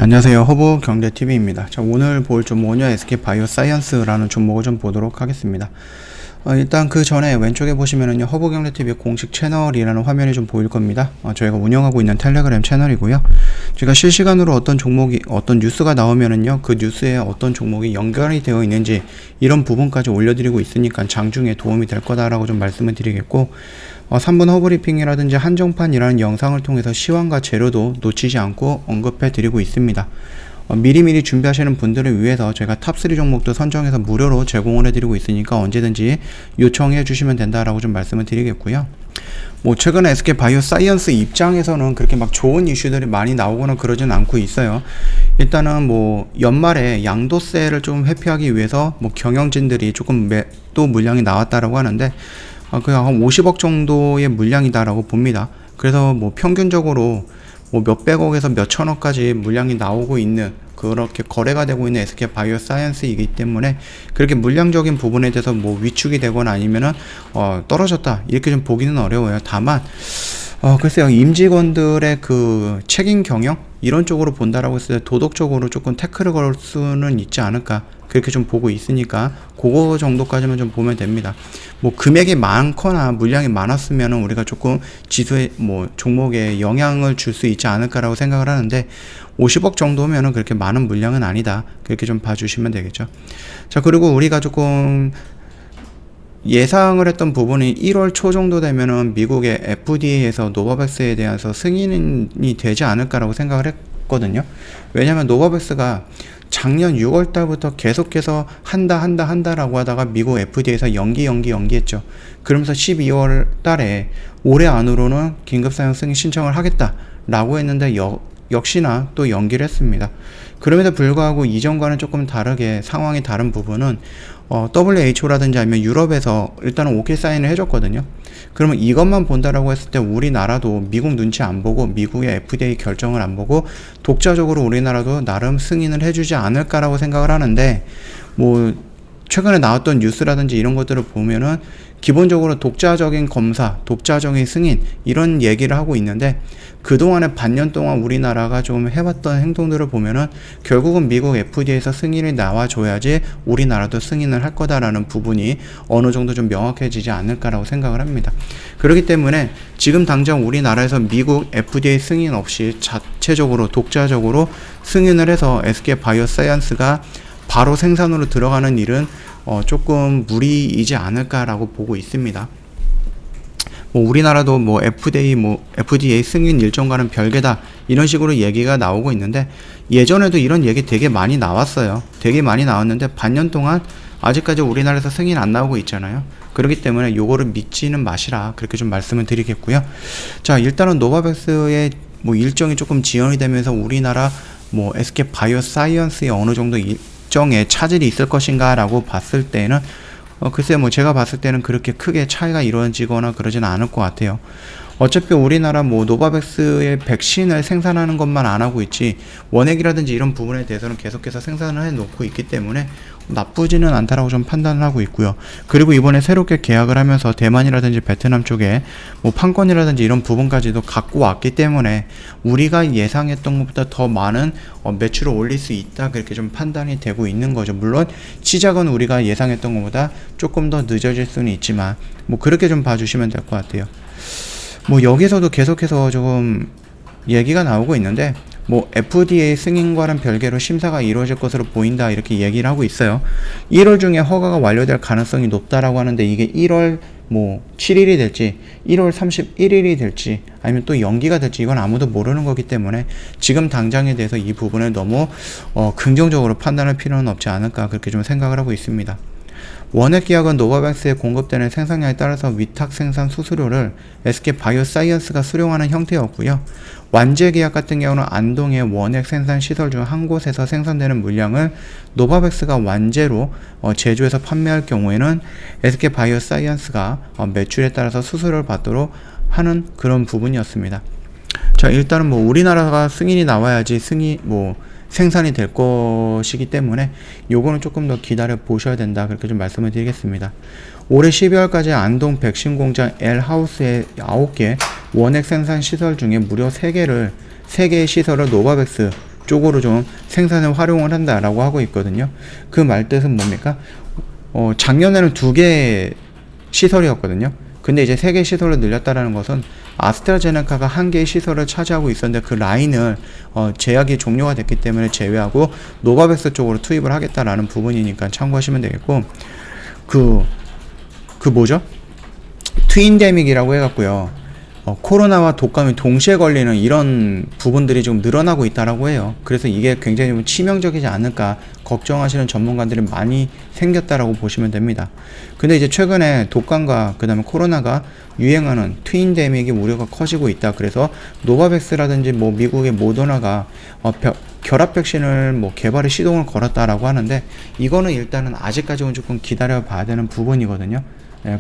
안녕하세요. 허브경제TV입니다. 자, 오늘 볼 종목은요, SK바이오사이언스라는 종목을 좀 보도록 하겠습니다. 일단 그 전에 왼쪽에 보시면은요, 허브경제TV 공식 채널이라는 화면이 좀 보일 겁니다. 저희가 운영하고 있는 텔레그램 채널이고요. 제가 실시간으로 어떤 종목이, 어떤 뉴스가 나오면은요, 그 뉴스에 어떤 종목이 연결이 되어 있는지 이런 부분까지 올려드리고 있으니까 장중에 도움이 될 거다라고 좀 말씀을 드리겠고, 3분 허브리핑이라든지 한정판이라는 영상을 통해서 시황과 재료도 놓치지 않고 언급해 드리고 있습니다. 미리미리 준비하시는 분들을 위해서 제가 탑3 종목도 선정해서 무료로 제공을 해드리고 있으니까 언제든지 요청해 주시면 된다라고 좀 말씀을 드리겠고요. 최근에 SK바이오사이언스 입장에서는 그렇게 막 좋은 이슈들이 많이 나오거나 그러진 않고 있어요. 일단은 연말에 양도세를 좀 회피하기 위해서 경영진들이 조금 매도 물량이 나왔다라고 하는데, 그냥 한 50억 정도의 물량이다라고 봅니다. 그래서 평균적으로 몇백억에서 몇천억까지 물량이 나오고 있는, 그렇게 거래가 되고 있는 SK바이오사이언스이기 때문에 그렇게 물량적인 부분에 대해서 위축이 되거나 아니면은 떨어졌다 이렇게 좀 보기는 어려워요. 다만 글쎄요, 임직원들의 그 책임 경영 이런 쪽으로 본다라고 했을 때 도덕적으로 조금 태클을 걸 수는 있지 않을까, 그렇게 좀 보고 있으니까 그거 정도까지만 좀 보면 됩니다. 금액이 많거나 물량이 많았으면 우리가 조금 지수에 종목에 영향을 줄 수 있지 않을까라고 생각을 하는데, 50억 정도면은 그렇게 많은 물량은 아니다, 그렇게 좀 봐주시면 되겠죠. 자, 그리고 우리가 조금 예상을 했던 부분이 1월 초 정도 되면은 미국의 FDA에서 노바백스에 대해서 승인이 되지 않을까라고 생각을 했거든요. 왜냐면 노바백스가 작년 6월 달부터 계속해서 한다라고 하다가 미국 FDA에서 연기했죠. 그러면서 12월 달에 올해 안으로는 긴급사용 승인 신청을 하겠다라고 했는데 역시나 또 연기를 했습니다. 그럼에도 불구하고 이전과는 조금 다르게 상황이 다른 부분은 WHO라든지 아니면 유럽에서 일단은 오케이 사인을 해줬거든요. 그러면 이것만 본다라고 했을 때 우리나라도 미국 눈치 안 보고 미국의 FDA 결정을 안 보고 독자적으로 우리나라도 나름 승인을 해주지 않을까라고 생각을 하는데, 최근에 나왔던 뉴스라든지 이런 것들을 보면은 기본적으로 독자적인 검사, 독자적인 승인 이런 얘기를 하고 있는데, 그동안에 반년 동안 우리나라가 좀 해왔던 행동들을 보면은 결국은 미국 FDA에서 승인이 나와줘야지 우리나라도 승인을 할 거다라는 부분이 어느 정도 좀 명확해지지 않을까라고 생각을 합니다. 그렇기 때문에 지금 당장 우리나라에서 미국 FDA 승인 없이 자체적으로 독자적으로 승인을 해서 SK바이오사이언스가 바로 생산으로 들어가는 일은 조금 무리이지 않을까라고 보고 있습니다. 우리나라도 FDA 승인 일정과는 별개다 이런 식으로 얘기가 나오고 있는데, 예전에도 이런 얘기 되게 많이 나왔어요. 되게 많이 나왔는데 반년 동안 아직까지 우리나라에서 승인 안 나오고 있잖아요. 그렇기 때문에 요거를 믿지는 마시라, 그렇게 좀 말씀을 드리겠고요. 자, 일단은 노바백스의 일정이 조금 지연이 되면서 우리나라 SK바이오사이언스의 어느 정도 일정에 차질이 있을 것인가 라고 봤을 때는 글쎄 제가 봤을 때는 그렇게 크게 차이가 이루어지거나 그러지는 않을 것 같아요. 어차피 우리나라 노바백스의 백신을 생산하는 것만 안 하고 있지 원액이라든지 이런 부분에 대해서는 계속해서 생산을 해 놓고 있기 때문에 나쁘지는 않다라고 좀 판단을 하고 있고요. 그리고 이번에 새롭게 계약을 하면서 대만이라든지 베트남 쪽에 판권이라든지 이런 부분까지도 갖고 왔기 때문에 우리가 예상했던 것보다 더 많은 매출을 올릴 수 있다, 그렇게 좀 판단이 되고 있는 거죠. 물론 시작은 우리가 예상했던 것보다 조금 더 늦어질 수는 있지만 그렇게 좀 봐주시면 될 것 같아요. 여기서도 계속해서 조금 얘기가 나오고 있는데, FDA 승인과는 별개로 심사가 이루어질 것으로 보인다, 이렇게 얘기를 하고 있어요. 1월 중에 허가가 완료될 가능성이 높다라고 하는데, 이게 1월 7일이 될지 1월 31일이 될지 아니면 또 연기가 될지 이건 아무도 모르는 거기 때문에 지금 당장에 대해서 이 부분을 너무 긍정적으로 판단할 필요는 없지 않을까, 그렇게 좀 생각을 하고 있습니다. 원액 기약은 노바백스에 공급되는 생산량에 따라서 위탁 생산 수수료를 SK바이오사이언스가 수령하는 형태였고요. 완제 계약 같은 경우는 안동의 원액 생산 시설 중 한 곳에서 생산되는 물량을 노바백스가 완제로 제조해서 판매할 경우에는 SK바이오사이언스가 매출에 따라서 수수료를 받도록 하는 그런 부분이었습니다. 자, 일단은 우리나라가 승인이 나와야지 생산이 될 것이기 때문에 요거는 조금 더 기다려 보셔야 된다, 그렇게 좀 말씀을 드리겠습니다. 올해 12월까지 안동 백신 공장 L하우스의 9개 원액 생산 시설 중에 무려 3개의 시설을 노바백스 쪽으로 좀 생산에 활용을 한다라고 하고 있거든요. 그 말뜻은 뭡니까? 작년에는 2개 시설이었거든요. 근데 이제 3개 시설을 늘렸다라는 것은 아스트라제네카가 1개의 시설을 차지하고 있었는데 그 라인을 제약이 종료가 됐기 때문에 제외하고 노바백스 쪽으로 투입을 하겠다라는 부분이니까 참고하시면 되겠고, 뭐죠? 트윈데믹이라고 해갖고요. 코로나와 독감이 동시에 걸리는 이런 부분들이 좀 늘어나고 있다라고 해요. 그래서 이게 굉장히 좀 치명적이지 않을까 걱정하시는 전문가들이 많이 생겼다라고 보시면 됩니다. 근데 이제 최근에 독감과 그 다음에 코로나가 유행하는 트윈데믹의 우려가 커지고 있다. 그래서 노바백스라든지 뭐 미국의 모더나가 결합 백신을 뭐 개발에 시동을 걸었다라고 하는데, 이거는 일단은 아직까지는 조금 기다려 봐야 되는 부분이거든요.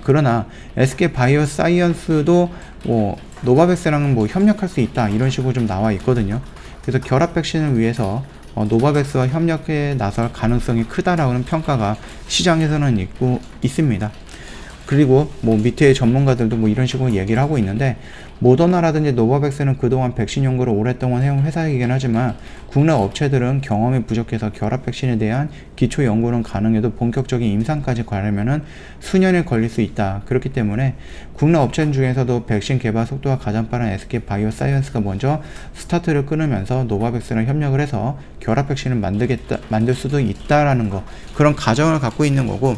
그러나 SK 바이오사이언스도 뭐 노바백스랑 뭐 협력할 수 있다 이런 식으로 좀 나와 있거든요. 그래서 결합 백신을 위해서 노바백스와 협력에 나설 가능성이 크다라는 평가가 시장에서는 있습니다. 그리고 뭐 밑에 전문가들도 뭐 이런 식으로 얘기를 하고 있는데, 모더나라든지 노바백스는 그동안 백신 연구를 오랫동안 해온 회사이긴 하지만 국내 업체들은 경험이 부족해서 결합 백신에 대한 기초 연구는 가능해도 본격적인 임상까지 가려면은 수년이 걸릴 수 있다. 그렇기 때문에 국내 업체 중에서도 백신 개발 속도가 가장 빠른 SK 바이오사이언스가 먼저 스타트를 끊으면서 노바백스랑 협력을 해서 결합 백신을 만들 수도 있다라는 거, 그런 가정을 갖고 있는 거고,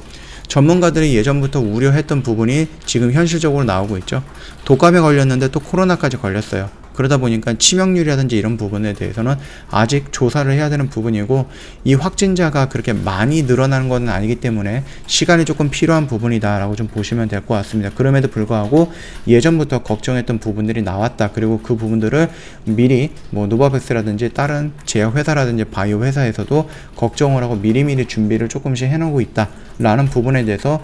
전문가들이 예전부터 우려했던 부분이 지금 현실적으로 나오고 있죠. 독감에 걸렸는데 또 코로나까지 걸렸어요. 그러다 보니까 치명률이라든지 이런 부분에 대해서는 아직 조사를 해야 되는 부분이고, 이 확진자가 그렇게 많이 늘어나는 건 아니기 때문에 시간이 조금 필요한 부분이다 라고 좀 보시면 될 것 같습니다. 그럼에도 불구하고 예전부터 걱정했던 부분들이 나왔다. 그리고 그 부분들을 미리 뭐 노바백스라든지 다른 제약회사라든지 바이오 회사에서도 걱정을 하고 미리미리 준비를 조금씩 해놓고 있다 라는 부분에 대해서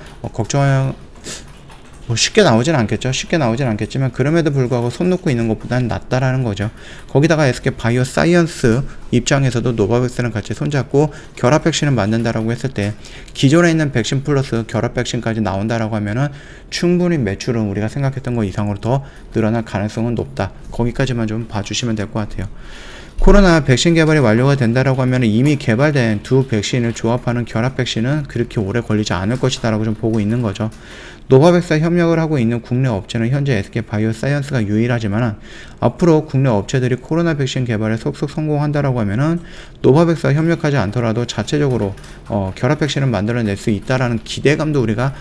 쉽게 나오진 않겠지만 그럼에도 불구하고 손 놓고 있는 것보다는 낫다라는 거죠. 거기다가 SK 바이오사이언스 입장에서도 노바백스랑 같이 손잡고 결합 백신을 만든다라고 했을 때 기존에 있는 백신 플러스 결합 백신까지 나온다라고 하면은 충분히 매출은 우리가 생각했던 것 이상으로 더 늘어날 가능성은 높다. 거기까지만 좀 봐주시면 될 것 같아요. 코로나 백신 개발이 완료가 된다라고 하면 이미 개발된 두 백신을 조합하는 결합 백신은 그렇게 오래 걸리지 않을 것이다 라고 좀 보고 있는 거죠. 노바백스와 협력을 하고 있는 국내 업체는 현재 SK 바이오사이언스가 유일하지만 앞으로 국내 업체들이 코로나 백신 개발에 속속 성공한다라고 하면은 노바백스와 협력하지 않더라도 자체적으로 결합 백신을 만들어낼 수 있다라는 기대감도 우리가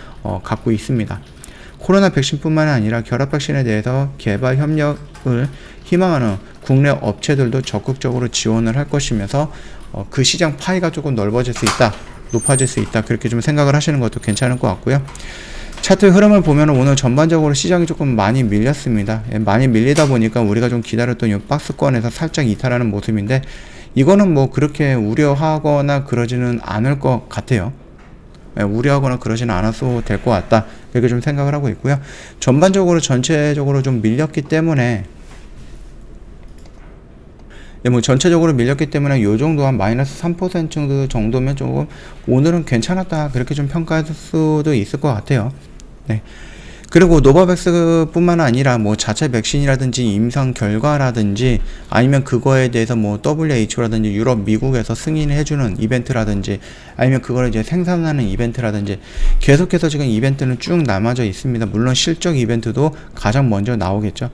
갖고 있습니다. 코로나 백신뿐만 아니라 결합 백신에 대해서 개발 협력을 희망하는 국내 업체들도 적극적으로 지원을 할 것이면서 그 시장 파이가 조금 넓어질 수 있다, 높아질 수 있다, 그렇게 좀 생각을 하시는 것도 괜찮을 것 같고요. 차트 흐름을 보면 오늘 전반적으로 시장이 조금 많이 밀렸습니다. 많이 밀리다 보니까 우리가 좀 기다렸던 이 박스권에서 살짝 이탈하는 모습인데, 이거는 뭐 그렇게 우려하거나 그러지는 않을 것 같아요. 우려하거나 그러지는 않았어도 될 것 같다, 이렇게 좀 생각을 하고 있고요. 전반적으로 전체적으로 좀 밀렸기 때문에 전체적으로 밀렸기 때문에 요 정도 한 마이너스 3% 정도면 조금 오늘은 괜찮았다, 그렇게 좀 평가할 수도 있을 것 같아요. 네. 그리고 노바백스 뿐만 아니라 뭐 자체 백신이라든지 임상 결과라든지 아니면 그거에 대해서 뭐 WHO라든지 유럽, 미국에서 승인해주는 이벤트라든지 아니면 그걸 이제 생산하는 이벤트라든지 계속해서 지금 이벤트는 쭉 남아져 있습니다. 물론 실적 이벤트도 가장 먼저 나오겠죠.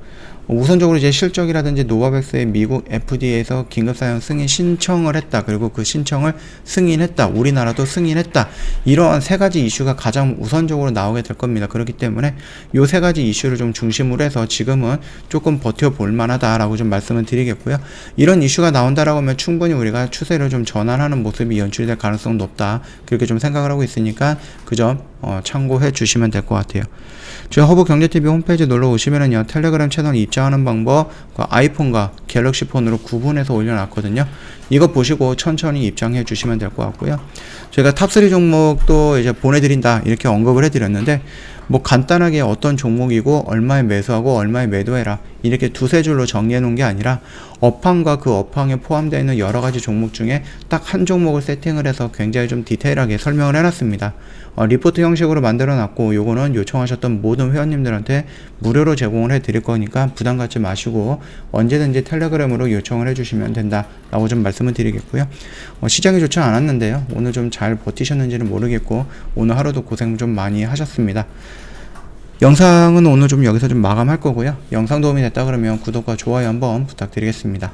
우선적으로 이제 실적이라든지 노바백스의 미국 FDA에서 긴급사용 승인 신청을 했다. 그리고 그 신청을 승인했다. 우리나라도 승인했다. 이러한 세 가지 이슈가 가장 우선적으로 나오게 될 겁니다. 그렇기 때문에 요 세 가지 이슈를 좀 중심으로 해서 지금은 조금 버텨볼 만하다라고 좀 말씀을 드리겠고요. 이런 이슈가 나온다라고 하면 충분히 우리가 추세를 좀 전환하는 모습이 연출될 가능성은 높다. 그렇게 좀 생각을 하고 있으니까 그 점 참고해 주시면 될 것 같아요. 저희 허브경제TV 홈페이지 놀러 오시면은요, 텔레그램 채널 입장하는 방법, 그 아이폰과 갤럭시 폰으로 구분해서 올려놨거든요. 이거 보시고 천천히 입장해 주시면 될 것 같고요. 저희가 탑3 종목도 이제 보내드린다, 이렇게 언급을 해드렸는데, 뭐 간단하게 어떤 종목이고 얼마에 매수하고 얼마에 매도해라 이렇게 두세 줄로 정리해 놓은 게 아니라 업황과 그 업황에 포함되어 있는 여러 가지 종목 중에 딱 한 종목을 세팅을 해서 굉장히 좀 디테일하게 설명을 해놨습니다. 리포트 형식으로 만들어 놨고 요거는 요청하셨던 모든 회원님들한테 무료로 제공을 해 드릴 거니까 부담 갖지 마시고 언제든지 텔레그램으로 요청을 해 주시면 된다 라고 좀 말씀을 드리겠고요. 시장이 좋지 않았는데요, 오늘 좀 잘 버티셨는지는 모르겠고 오늘 하루도 고생 좀 많이 하셨습니다. 영상은 오늘 좀 여기서 좀 마감할 거고요. 영상 도움이 됐다 그러면 구독과 좋아요 한번 부탁드리겠습니다.